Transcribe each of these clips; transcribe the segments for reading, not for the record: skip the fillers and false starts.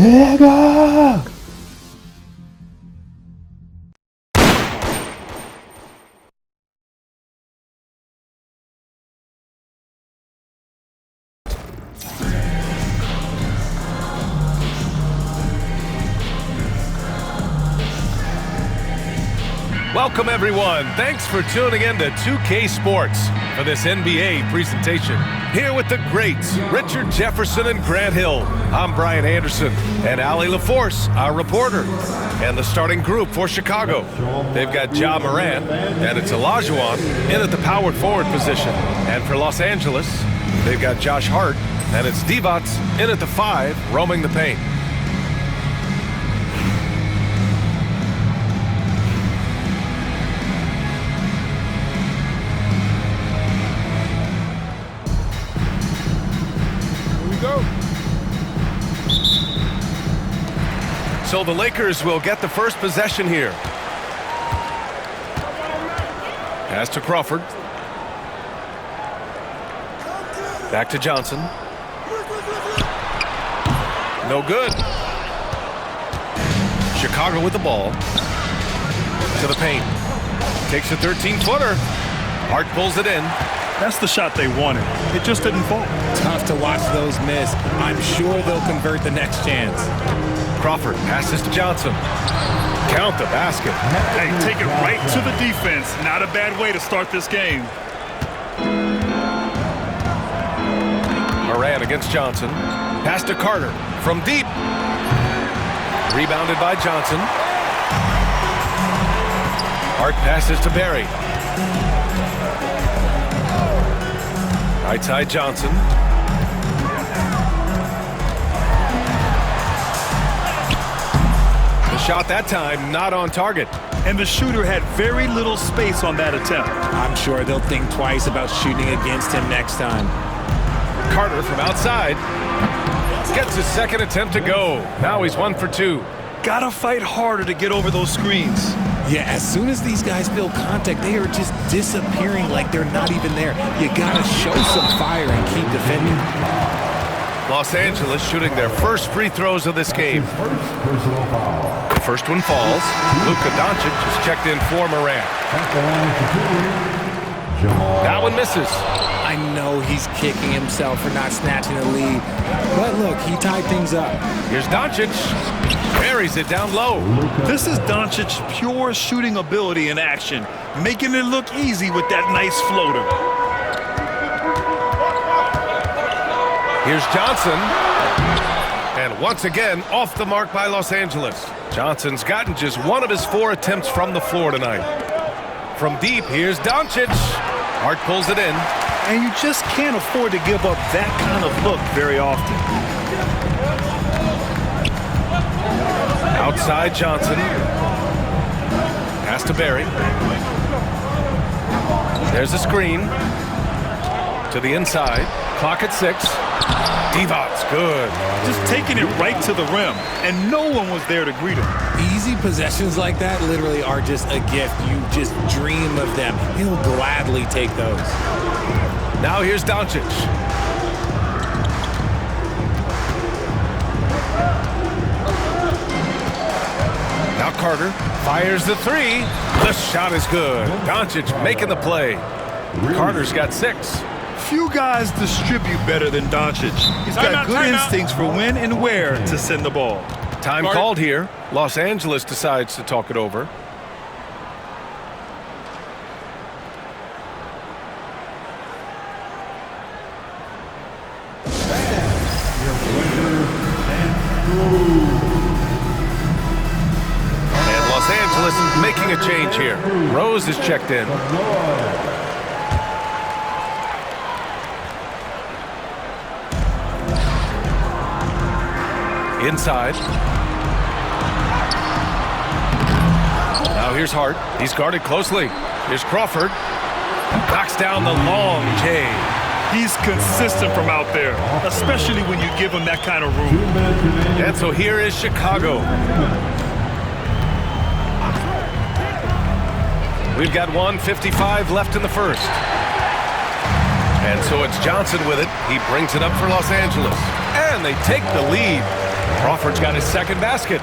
내가 Welcome, everyone. Thanks for tuning in to 2K Sports for this NBA presentation. Here with the greats, Richard Jefferson and Grant Hill. I'm Brian Anderson and Allie LaForce, our reporter. And the starting group for Chicago. They've got Ja Morant, and it's Olajuwon in at the powered forward position. And for Los Angeles, they've got Josh Hart, and it's Divac in at the 5, roaming the paint. So the Lakers will get the first possession here. Pass to Crawford. Back to Johnson. No good. Chicago with the ball. To the paint. Takes a 13-footer. Hart pulls it in. That's the shot they wanted. It just didn't fall. Tough to watch those miss. I'm sure they'll convert the next chance. Crawford passes to Johnson. Count the basket. Hey, take it right to the defense. Not a bad way to start this game. Morant against Johnson. Pass to Carter from deep. Rebounded by Johnson. Hart passes to Barry. Right side Johnson. The shot that time not on target. And the shooter had very little space on that attempt. I'm sure they'll think twice about shooting against him next time. Carter from outside. Gets his second attempt to go. Now he's 1 for 2. Gotta fight harder to get over those screens. Yeah, as soon as these guys feel contact, they are just disappearing like they're not even there. You gotta show some fire and keep defending. Los Angeles shooting their first free throws of this game. The first one falls. Luka Doncic is checked in for Morant. That one misses. I know he's kicking himself for not snatching the lead. But look, he tied things up. Here's Doncic. Buries it down low. This is Doncic's pure shooting ability in action, making it look easy with that nice floater. Here's Johnson. And once again, off the mark by Los Angeles. Johnson's gotten just one of his 4 attempts from the floor tonight. From deep, here's Doncic. Hart pulls it in. And you just can't afford to give up that kind of look very often. Outside Johnson. Pass to Barry. There's a screen. To the inside. Clock at 6. Divac's good. Just taking it right to the rim, and no one was there to greet him. Easy possessions like that literally are just a gift. You just dream of them. He'll gladly take those. Now here's Doncic. Now Carter fires the 3. The shot is good. Doncic making the play. Carter's got 6. Few guys distribute better than Doncic. He's got good instincts for when and where to send the ball. Time called here. Los Angeles decides to talk it over. And Los Angeles making a change here. Rose is checked in. Inside. Now here's Hart. He's guarded closely. Here's Crawford. Knocks down the long J. He's consistent from out there, especially when you give him that kind of room. And so here is Chicago. We've got 1:55 left in the first. And so it's Johnson with it. He brings it up for Los Angeles. And they take the lead. Crawford's got his second basket.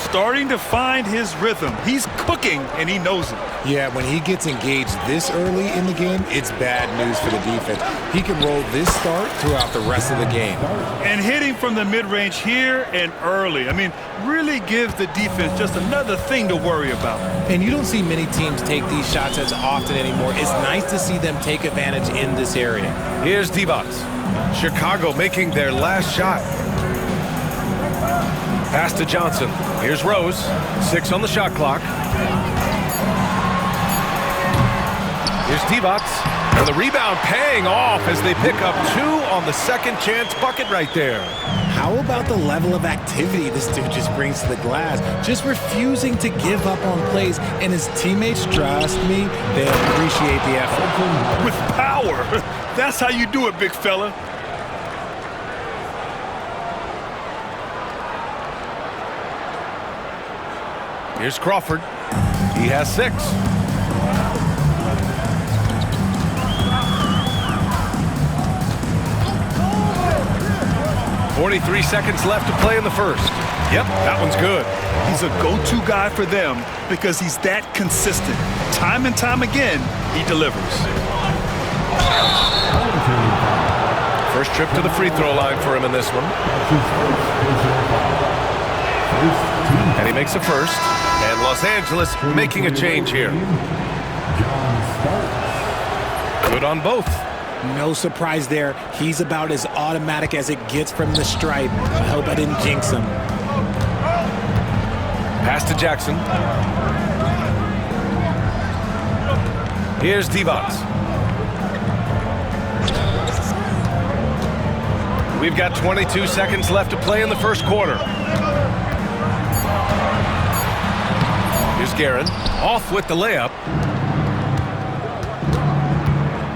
Starting to find his rhythm. He's cooking, and he knows it. Yeah, when he gets engaged this early in the game, it's bad news for the defense. He can roll this start throughout the rest of the game. And hitting from the mid-range here and early. I mean, really gives the defense just another thing to worry about. And you don't see many teams take these shots as often anymore. It's nice to see them take advantage in this area. Here's Divac. Chicago making their last shot. Pass to Johnson. Here's Rose. 6 on the shot clock. Here's Divac. And the rebound paying off as they pick up 2 on the second chance bucket right there. How about the level of activity this dude just brings to the glass? Just refusing to give up on plays, and his teammates, trust me, they appreciate the effort. With power. That's how you do it, big fella. Here's Crawford. He has 6. .43 seconds left to play in the first. Yep, that one's good. He's a go-to guy for them because he's that consistent. Time and time again, he delivers. First trip to the free throw line for him in this one. And he makes a first. And Los Angeles making a change here. Good on both. No surprise there. He's about as automatic as it gets from the stripe. I hope I didn't jinx him. Pass to Jackson. Here's Divac. We've got 22 seconds left to play in the first quarter. Here's Guerin. Off with the layup.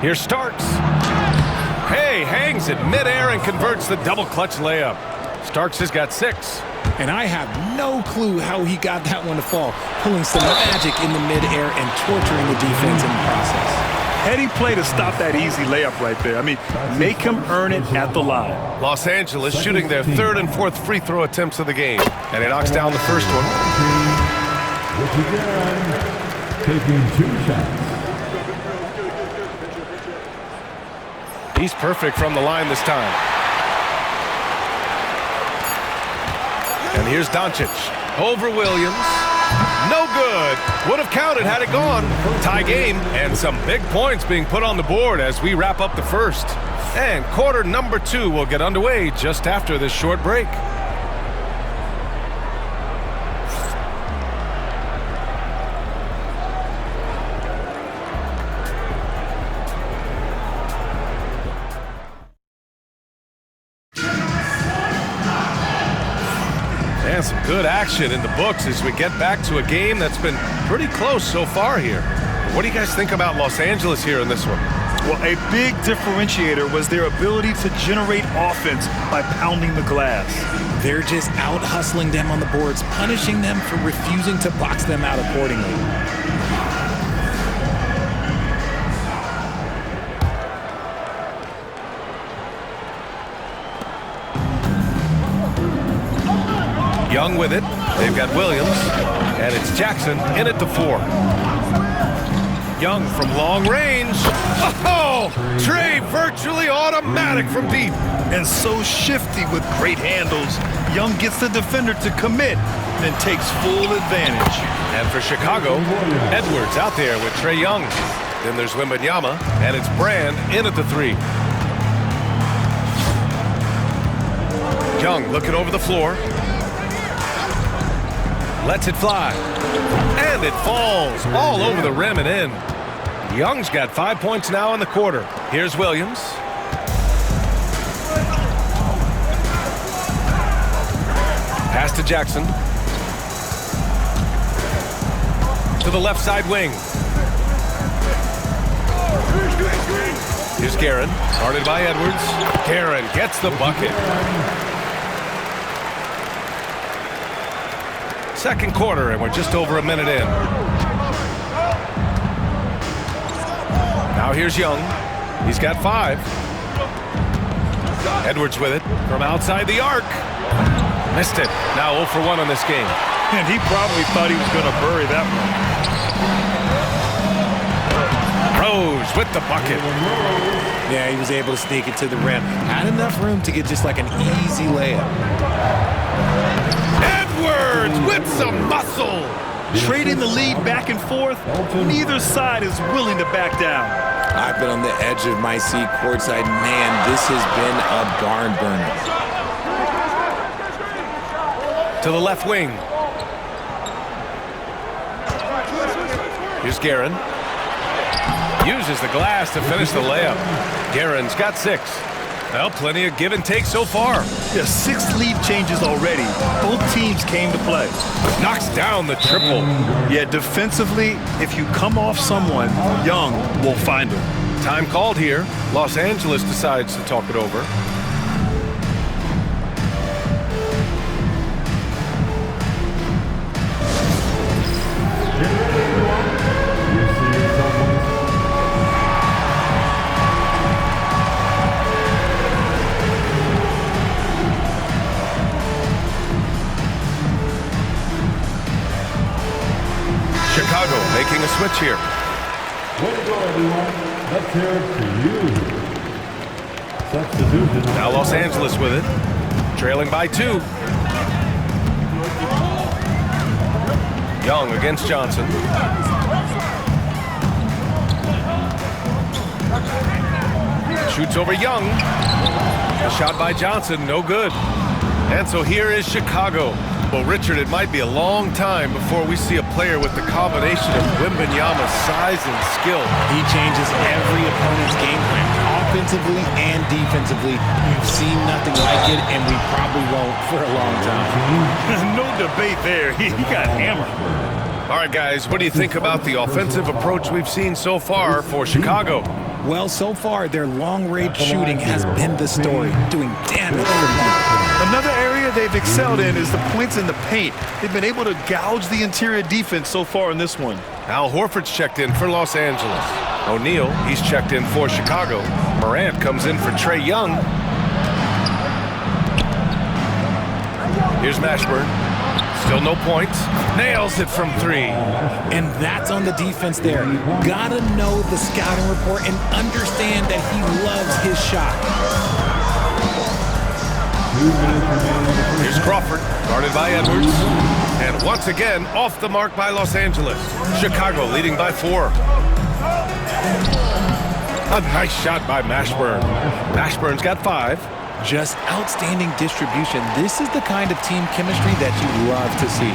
Here's Starks. Hey, hangs it midair and converts the double clutch layup. Starks has got 6. And I have no clue how he got that one to fall, pulling some magic in the midair and torturing the defense in the process. Heady play to stop that easy layup right there. I mean, make him earn it at the line. Los Angeles shooting their 3rd and 4th free throw attempts of the game. And he knocks down the first one. Taking 2 shots. He's perfect from the line this time. And here's Doncic. Over Williams. No good. Would have counted had it gone. Tie game and some big points being put on the board as we wrap up the first. And quarter number 2 will get underway just after this short break. And some good action in the books as we get back to a game that's been pretty close so far here. What do you guys think about Los Angeles here in this one? Well, a big differentiator was their ability to generate offense by pounding the glass. They're just out hustling them on the boards, punishing them for refusing to box them out accordingly. Young with it. They've got Williams. And it's Jackson in at the 4. Young from long range. Oh! Trey virtually automatic from deep. And so shifty with great handles. Young gets the defender to commit, then takes full advantage. And for Chicago, Edwards out there with Trae Young. Then there's Wembanyama, and it's Brand in at the 3. Young looking over the floor. Lets it fly. And it falls all over the rim and in. Young's got 5 points now in the quarter. Here's Williams. Pass to Jackson. To the left side wing. Here's Guerin. Guarded by Edwards. Guerin gets the bucket. Second quarter, and we're just over a minute in. Now here's Young. He's got 5. Edwards with it from outside the arc. Missed it. Now 0 for 1 on this game. And he probably thought he was going to bury that one. Rose with the bucket. Yeah, he was able to sneak it to the rim. Had enough room to get just like an easy layup. Edwards with some muscle. Trading the lead back and forth, neither side is willing to back down. I've been on the edge of my seat courtside. Man, this has been a barn burner. To the left wing. Here's Guerin. Uses the glass to finish the layup. Guerin's got 6. Well, plenty of give and take so far. Yeah, 6 lead changes already. Both teams came to play. Knocks down the triple. Yeah, defensively, if you come off someone, Young will find him. Time called here. Los Angeles decides to talk it over. Chicago making a switch here. Way to go, everyone. Let's hear it for you. Substitution. Now Los Angeles with it. Trailing by 2. Young against Johnson. Shoots over Young. A shot by Johnson, no good. And so here is Chicago. Well, Richard, it might be a long time before we see a player with the combination of Wembanyama's size and skill. He changes every opponent's game plan, offensively and defensively. We've seen nothing like it, and we probably won't for a long time. No debate there. He got hammered. All right, guys, what do you think about the offensive approach we've seen so far for Chicago? Well, so far, their long-range shooting has been the story, doing damage for them. Another area they've excelled in is the points in the paint. They've been able to gouge the interior defense so far in this one. Al Horford's checked in for Los Angeles. O'Neal, he's checked in for Chicago. Morant comes in for Trae Young. Here's Mashburn. Still no points. Nails it from 3. And that's on the defense there. Gotta know the scouting report and understand that he loves his shot. Here's Crawford, guarded by Edwards. And once again, off the mark by Los Angeles. Chicago leading by 4. A nice shot by Mashburn. Mashburn's got 5. Just outstanding distribution. This is the kind of team chemistry that you love to see.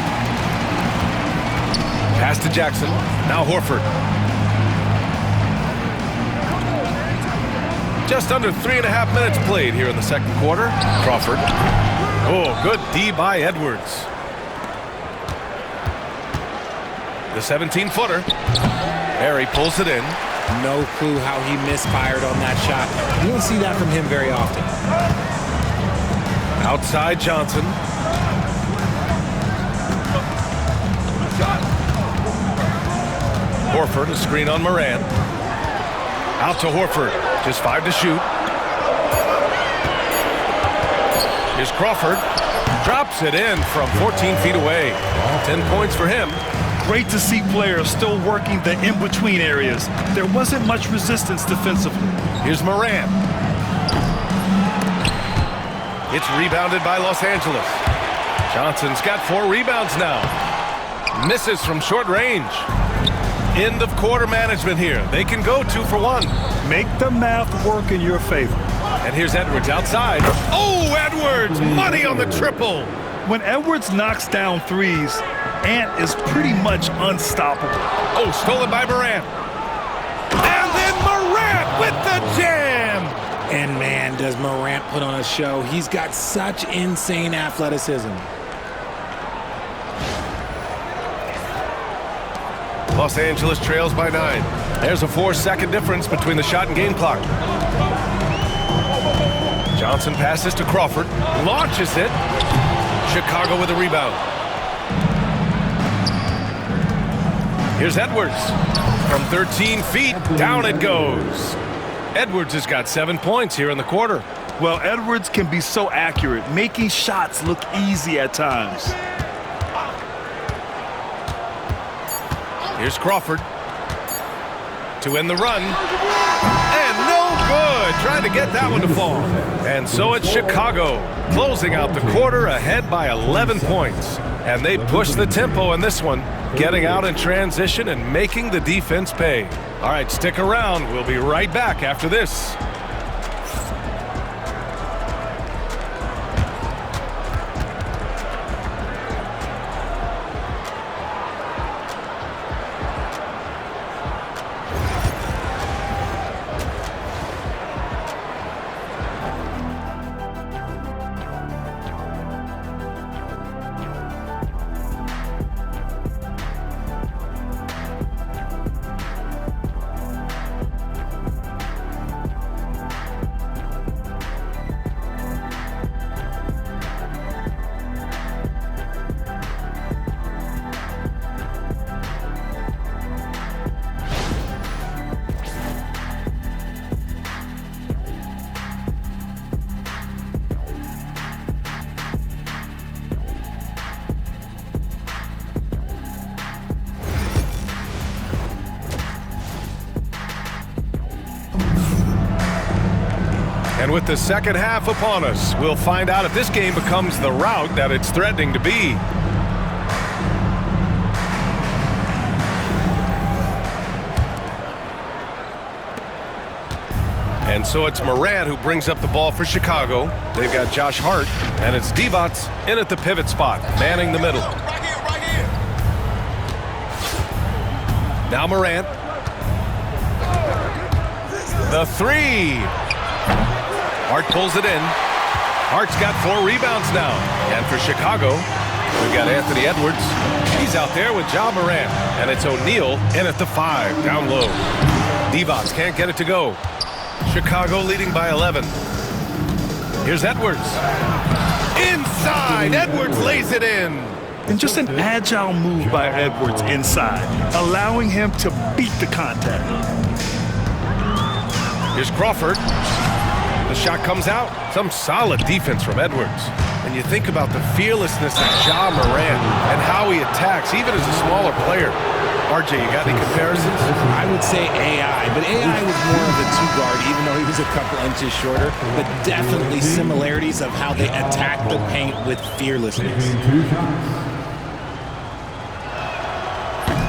Pass to Jackson. Now Horford. Just under 3.5 minutes played here in the second quarter. Crawford. Oh, good D by Edwards. The 17-footer. Harry pulls it in. No clue how he misfired on that shot. You don't see that from him very often. Outside Johnson. Horford, a screen on Morant. Out to Horford. Just 5 to shoot. Here's Crawford. Drops it in from 14 feet away. 10 points for him. Great to see players still working the in-between areas. There wasn't much resistance defensively. Here's Morant. It's rebounded by Los Angeles. Johnson's got 4 rebounds now. Misses from short range. End of quarter management here. They can go 2 for 1. Make the math work in your favor. And here's Edwards outside. Oh, Edwards! Money on the triple. When Edwards knocks down threes, Ant is pretty much unstoppable. Oh, stolen by Morant. And then Morant with the jam. And man, does Morant put on a show. He's got such insane athleticism. Los Angeles trails by 9. There's a 4-second difference between the shot and game clock. Johnson passes to Crawford. Launches it. Chicago with a rebound. Here's Edwards. From 13 feet, down it goes. Edwards has got 7 points here in the quarter. Well, Edwards can be so accurate, making shots look easy at times. Here's Crawford to end the run. And no good. Trying to get that one to fall. And so it's Chicago closing out the quarter ahead by 11 points. And they push the tempo in this one, getting out in transition and making the defense pay. All right, stick around. We'll be right back after this. And with the second half upon us, we'll find out if this game becomes the rout that it's threatening to be. And so it's Morant who brings up the ball for Chicago. They've got Josh Hart, and it's Divac in at the pivot spot, manning the middle. Right here. Now Morant. The three. Hart pulls it in. Hart's got 4 rebounds now. And for Chicago, we've got Anthony Edwards. He's out there with Ja Morant. And it's O'Neal in at the 5, down low. Divac can't get it to go. Chicago leading by 11. Here's Edwards. Inside, Edwards lays it in. And just an agile move by Edwards inside, allowing him to beat the contact. Here's Crawford. The shot comes out. Some solid defense from Edwards. And you think about the fearlessness of Ja Morant and how he attacks, even as a smaller player. RJ, you got any comparisons? I would say AI, but AI was more of a two-guard, even though he was a couple inches shorter. But definitely similarities of how they attack the paint with fearlessness.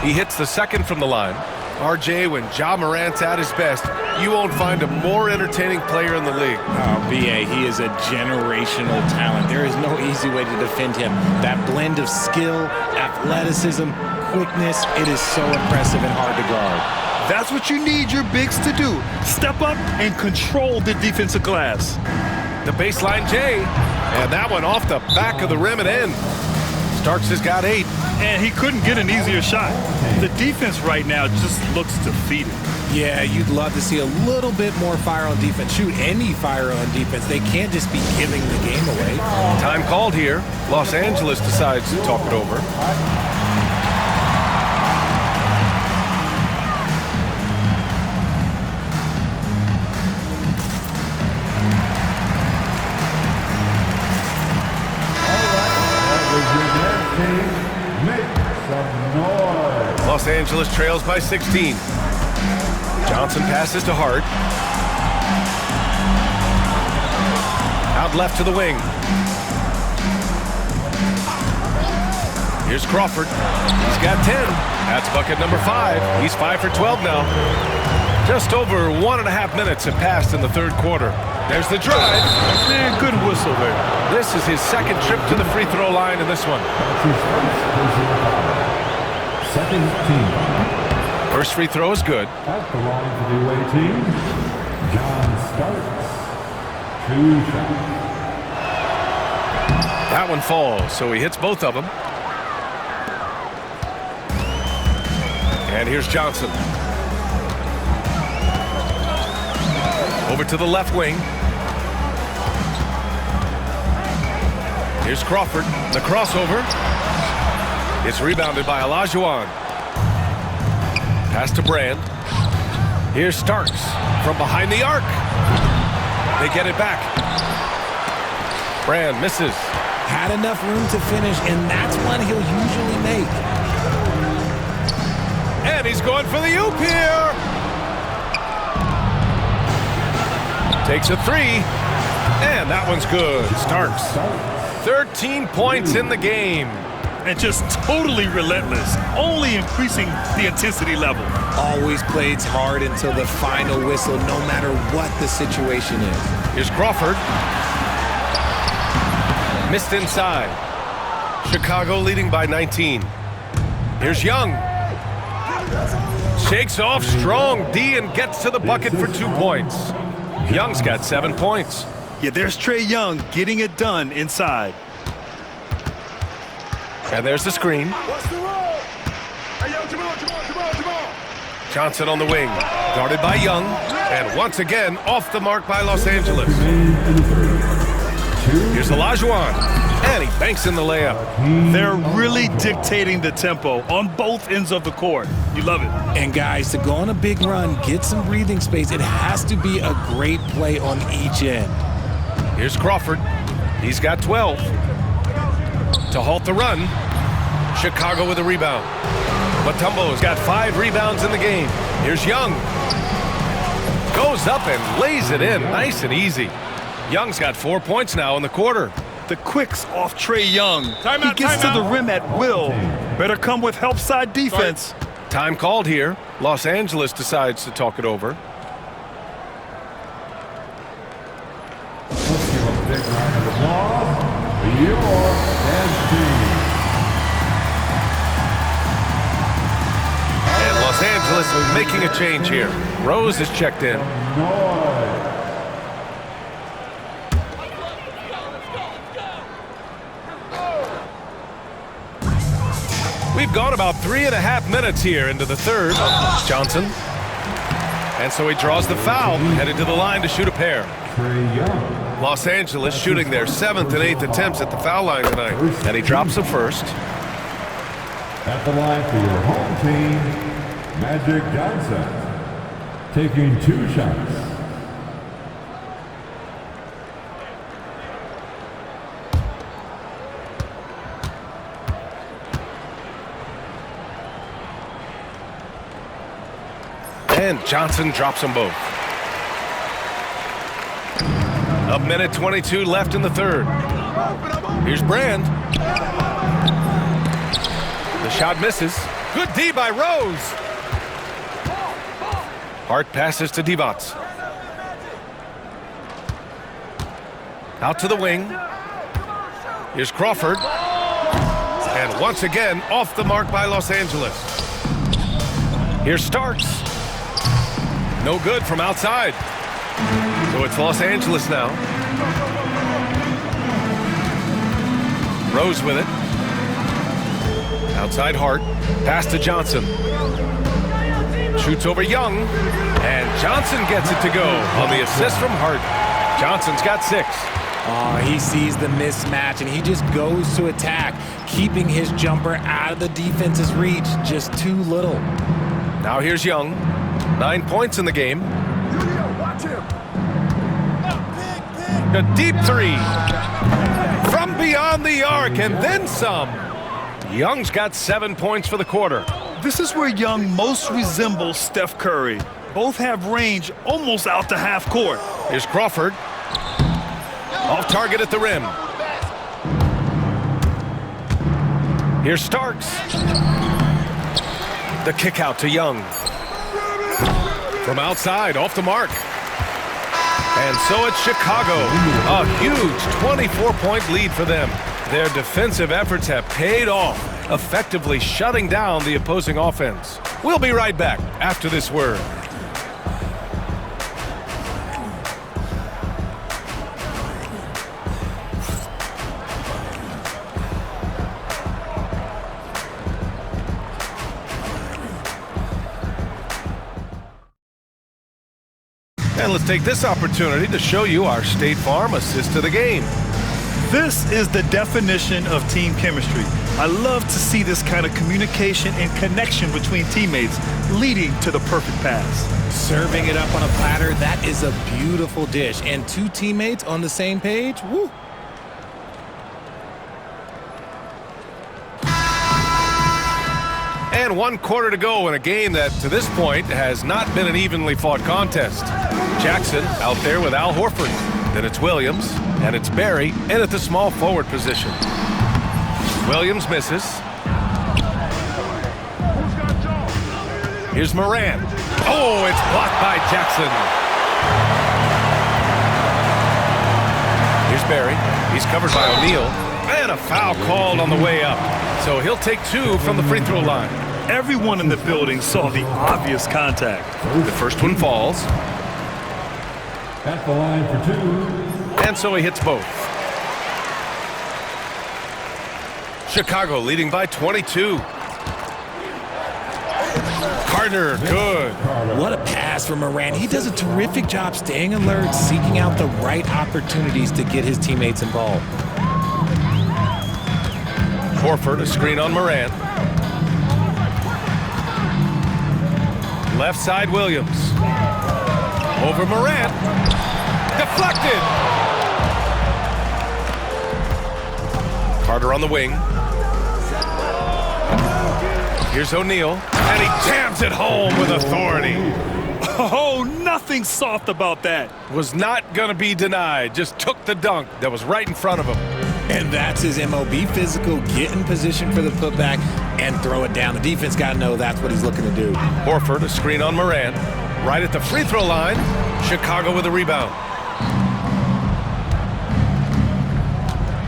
He hits the second from the line. RJ, when Ja Morant's at his best, you won't find a more entertaining player in the league. Oh, BA, he is a generational talent. There is no easy way to defend him. That blend of skill, athleticism, quickness, it is so impressive and hard to guard. That's what you need your bigs to do. Step up and control the defensive glass. The baseline J, and that one off the back of the rim and in. Starks has got 8. And he couldn't get an easier shot. The defense right now just looks defeated. Yeah, you'd love to see a little bit more fire on defense. Shoot, any fire on defense. They can't just be giving the game away. Time called here. Los Angeles decides to talk it over. Los Angeles trails by 16. Johnson passes to Hart. Out left to the wing. Here's Crawford. He's got 10. That's bucket number 5. He's 5 for 12 now. Just over 1.5 minutes have passed in the third quarter. There's the drive. Man, good whistle there. This is his second trip to the free throw line in this one. Second team. First free throw is good. That belongs to the away team. John Starks. 2 shots. That one falls, so he hits both of them. And here's Johnson. Over to the left wing. Here's Crawford. The crossover. It's rebounded by Olajuwon. Pass to Brand. Here's Starks from behind the arc. They get it back. Brand misses. Had enough room to finish, and that's one he'll usually make. And he's going for the oop here. Takes a three. And that one's good. Starks. 13 points in the game. And just totally relentless, only increasing the intensity level. Always plays hard until the final whistle, no matter what the situation is. Here's Crawford. Missed inside. Chicago leading by 19. Here's Young. Shakes off strong D and gets to the bucket for 2 points. Young's got 7 points. Yeah, there's Trae Young getting it done inside. And there's the screen. Johnson on the wing. Guarded by Young. And once again, off the mark by Los Angeles. Here's Olajuwon. And he banks in the layup. They're really dictating the tempo on both ends of the court. You love it. And guys, to go on a big run, get some breathing space, it has to be a great play on each end. Here's Crawford. He's got 12. To halt the run, Chicago with a rebound. Mutombo's got 5 rebounds in the game. Here's Young. Goes up and lays it in, nice and easy. Young's got 4 points now in the quarter. The quicks off Trae Young. He gets to the rim at will. Better come with help side defense. Time called here. Los Angeles decides to talk it over. Let's give a big round of applause for your team. And Los Angeles making a change here. Rose is checked in. We've gone about 3.5 minutes here into the third. Johnson. And so he draws the foul, headed to the line to shoot a pair. Los Angeles shooting their 7th and 8th attempts at the foul line tonight. And he drops the first. At the line for your home team, Magic Johnson, taking 2 shots. And Johnson drops them both. A minute 22 left in the third. Here's Brand. The shot misses. Good D by Rose. Hart passes to Divac. Out to the wing. Here's Crawford. And once again, off the mark by Los Angeles. Here's Starks. No good from outside. So it's Los Angeles now. Rose with it. Outside Hart. Pass to Johnson. Shoots over Young. And Johnson gets it to go on the assist from Hart. Johnson's got 6. He sees the mismatch, and he just goes to attack, keeping his jumper out of the defense's reach. Just too little. Now here's Young. 9 points in the game. A deep 3 from beyond the arc, and then some. Young's got 7 points for the quarter. This is where Young most resembles Steph Curry. Both have range almost out to half court. Here's Crawford. Off target at the rim. Here's Starks. The kick out to Young. From outside, off the mark. And so it's Chicago. A huge 24-point lead for them. Their defensive efforts have paid off, effectively shutting down the opposing offense. We'll be right back after this word. And let's take this opportunity to show you our State Farm assist to the game. This is the definition of team chemistry. I love to see this kind of communication and connection between teammates leading to the perfect pass. Serving it up on a platter, that is a beautiful dish. And 2 teammates on the same page, woo. And 1 quarter to go in a game that, to this point, has not been an evenly fought contest. Jackson out there with Al Horford. Then it's Williams, and it's Barry in at the small forward position. Williams misses. Here's Moran. Oh, it's blocked by Jackson. Here's Barry. He's covered by O'Neal. And a foul called on the way up. So he'll take 2 from the free throw line. Everyone in the building saw the obvious contact. The first one falls. At the line for 2. And so he hits both. Chicago leading by 22. Carter, good. What a pass from Moran. He does a terrific job staying alert, seeking out the right opportunities to get his teammates involved. Horford, a screen on Moran. Left side, Williams. Over Moran. Deflected. Carter on the wing. Here's O'Neal. And he jams it home with authority. Oh, nothing soft about that. Was not going to be denied. Just took the dunk that was right in front of him. And that's his MOB, physical, get in position for the putback and throw it down. The defense got to know that's what he's looking to do. Horford, a screen on Moran. Right at the free throw line. Chicago with a rebound.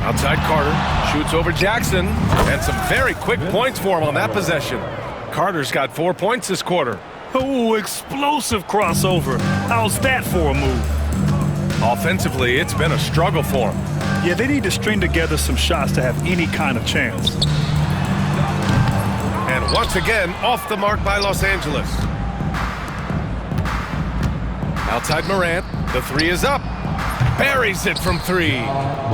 Outside Carter. Shoots over Jackson. And some very quick points for him on that possession. Carter's got 4 points this quarter. Oh, explosive crossover. How's that for a move? Offensively, it's been a struggle for him. Yeah, they need to string together some shots to have any kind of chance. And once again, off the mark by Los Angeles. Outside Morant, the 3 is up. Buries it from 3.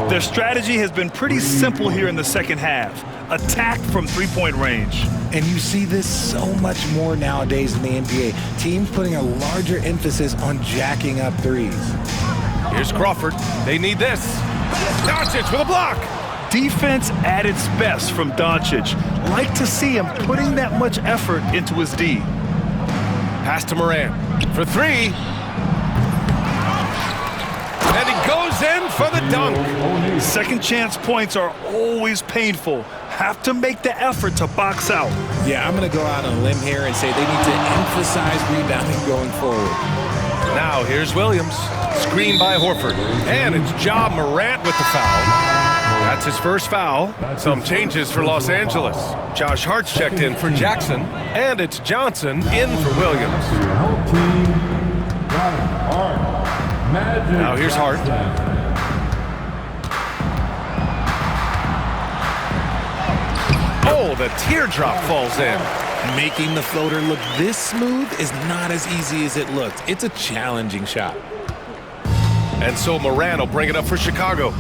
Their strategy has been pretty simple here in the second half. Attack from three-point range. And you see this so much more nowadays in the NBA. Teams putting a larger emphasis on jacking up threes. Here's Crawford. They need this. Doncic with a block. Defense at its best from Doncic. Like to see him putting that much effort into his D. Pass to Morant for 3. And he goes in for the dunk. Second chance points are always painful. Have to make the effort to box out. Yeah, I'm going to go out on a limb here and say they need to emphasize rebounding going forward. Now here's Williams. Screen by Horford. And it's Ja Morant with the foul. That's his first foul. Some changes for Los Angeles. Josh Hart's checked in for Jackson. And it's Johnson in for Williams. Now here's Hart. Oh, the teardrop falls in. Making the floater look this smooth is not as easy as it looked. It's a challenging shot. And so Moran will bring it up for Chicago.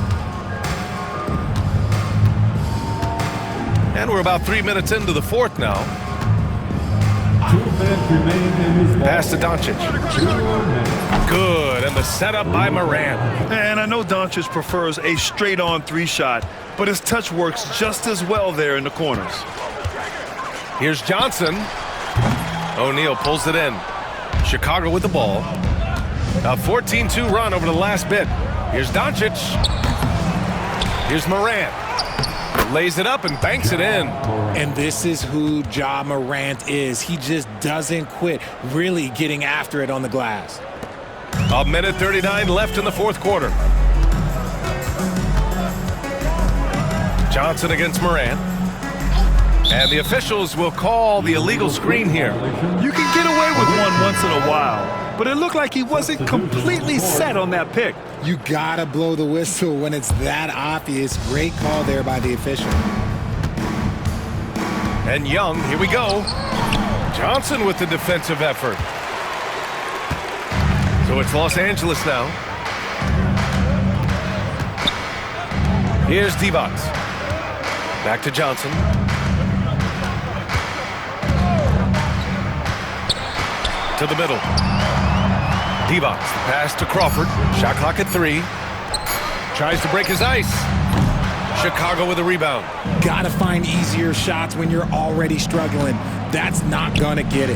And we're about 3 minutes into the fourth now. 2 minutes remain in this ball. Pass to Doncic. 2 minutes. Good, and the setup by Moran. And I know Doncic prefers a straight-on 3 shot, but his touch works just as well there in the corners. Here's Johnson. O'Neal pulls it in. Chicago with the ball. A 14-2 run over the last bit. Here's Doncic. Here's Moran. Lays it up and banks it in. And this is who Ja Morant is. He just doesn't quit, really getting after it on the glass. 1:39 left in the fourth quarter. Johnson against Moran. And the officials will call the illegal screen here. You can get away with one once in a while, but it looked like he wasn't completely set on that pick. You gotta blow the whistle when it's that obvious. Great call there by the official. And Young, here we go. Johnson with the defensive effort. So it's Los Angeles now. Here's Divac. Back to Johnson. To the middle. Divac, pass to Crawford. Shot clock at 3. Tries to break his ice. Chicago with a rebound. Gotta find easier shots when you're already struggling. That's not going to get it.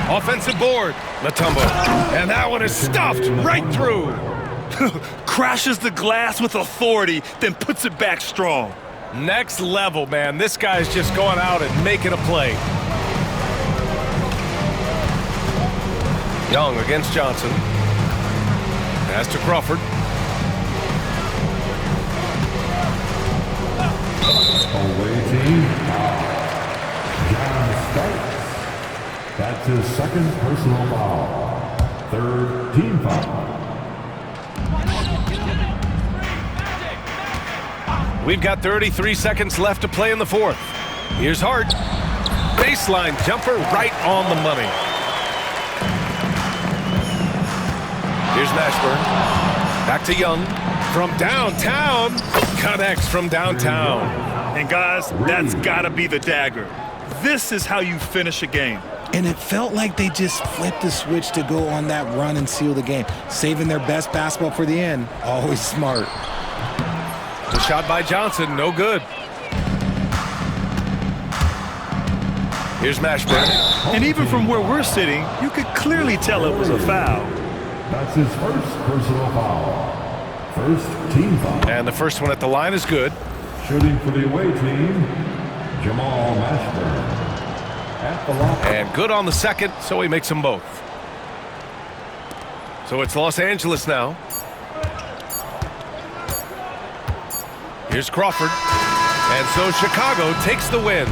Offensive board. Matumbo. And that one is stuffed right through. Crashes the glass with authority, then puts it back strong. Next level, man. This guy's just going out and making a play. Young against Johnson. Pass to Crawford. Away team. John Starks. That's his second personal foul. Third team foul. We've got 33 seconds left to play in the fourth. Here's Hart. Baseline jumper right on the money. Here's Mashburn. Back to Young. From downtown. Connects from downtown. And guys, that's got to be the dagger. This is how you finish a game. And it felt like they just flipped the switch to go on that run and seal the game. Saving their best basketball for the end. Always smart. The shot by Johnson, no good. Here's Mashburn. And even from where we're sitting, you could clearly tell it was a foul. That's his first personal foul. First team foul. And the first one at the line is good. Shooting for the away team, Jamal Mashburn. At the line. And good on the second, so he makes them both. So it's Los Angeles now. Here's Crawford. And so Chicago takes the win.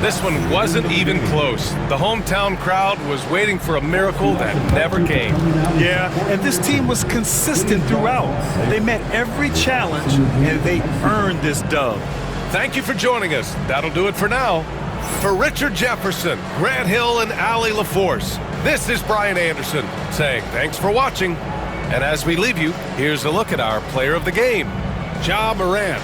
This one wasn't even close. The hometown crowd was waiting for a miracle that never came. Yeah, and this team was consistent throughout. They met every challenge, and they earned this dub. Thank you for joining us. That'll do it for now. For Richard Jefferson, Grant Hill, and Allie LaForce, this is Brian Anderson saying thanks for watching. And as we leave you, here's a look at our player of the game, Ja Morant.